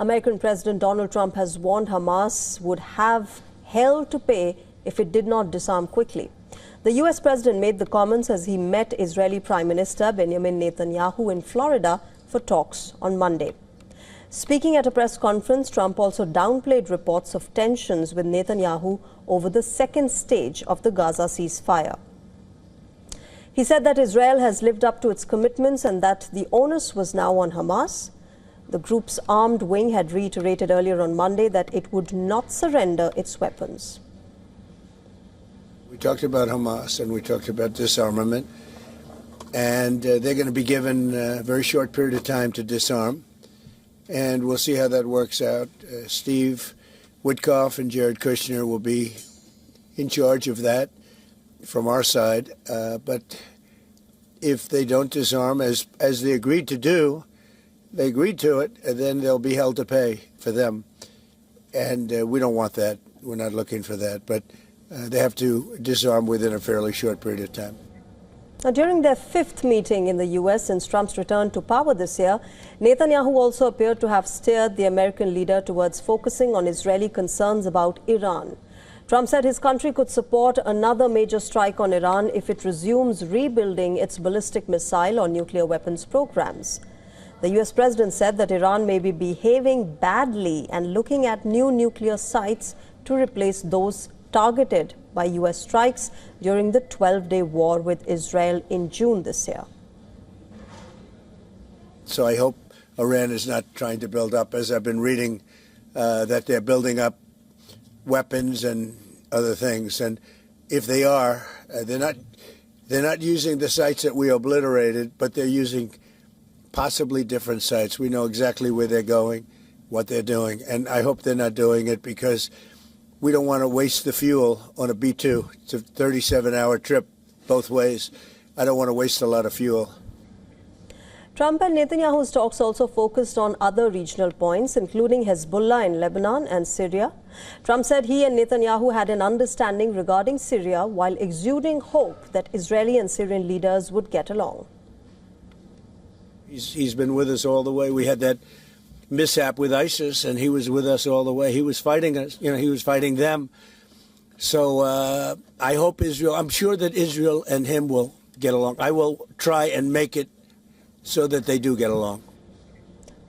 American President Donald Trump has warned Hamas would have hell to pay if it did not disarm quickly. The U.S. President made the comments as he met Israeli Prime Minister Benjamin Netanyahu in Florida for talks on Monday. Speaking at a press conference, Trump also downplayed reports of tensions with Netanyahu over the second stage of the Gaza ceasefire. He said that Israel has lived up to its commitments and that the onus was now on Hamas. The group's armed wing had reiterated earlier on Monday that it would not surrender its weapons. We talked about Hamas and we talked about disarmament, and they're going to be given a very short period of time to disarm, and we'll see how that works out. Steve Witkoff and Jared Kushner will be in charge of that from our side, but if they don't disarm as they agreed to do, they agreed to it, and then they'll be held to pay for them, and we don't want that. We're not looking for that, but they have to disarm within a fairly short period of time. Now, during their fifth meeting in the U.S. since Trump's return to power this year, Netanyahu also appeared to have steered the American leader towards focusing on Israeli concerns about Iran. Trump said his country could support another major strike on Iran if it resumes rebuilding its ballistic missile or nuclear weapons programs. The U.S. president said that Iran may be behaving badly and looking at new nuclear sites to replace those targeted by U.S. strikes during the 12-day war with Israel in June this year. So I hope Iran is not trying to build up, as I've been reading, that they're building up weapons and other things. And if they are, they're not using the sites that we obliterated, but they're using possibly different sites. We know exactly where they're going, what they're doing, and I hope they're not doing it because we don't want to waste the fuel on a B-2. It's a 37-hour trip both ways. I don't want to waste a lot of fuel. Trump and Netanyahu's talks also focused on other regional points, including Hezbollah in Lebanon and Syria. Trump said he and Netanyahu had an understanding regarding Syria while exuding hope that Israeli and Syrian leaders would get along. He's been with us all the way. We had that mishap with ISIS, and he was with us all the way. He was fighting us, he was fighting them. So I hope Israel, I'm sure that Israel and him will get along. I will try and make it so that they do get along.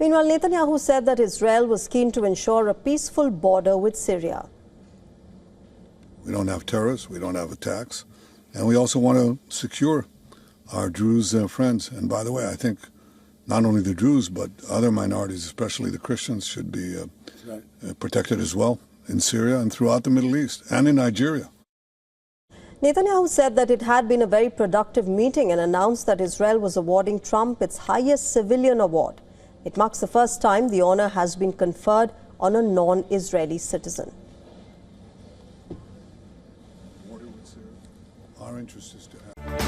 Meanwhile, Netanyahu said that Israel was keen to ensure a peaceful border with Syria. We don't have terrorists, we don't have attacks, and we also want to secure our Druze friends. And by the way, I think not only the Druze, but other minorities, especially the Christians, should be protected as well in Syria and throughout the Middle East and in Nigeria. Netanyahu said that it had been a very productive meeting and announced that Israel was awarding Trump its highest civilian award. It marks the first time the honor has been conferred on a non-Israeli citizen. Our interest is to have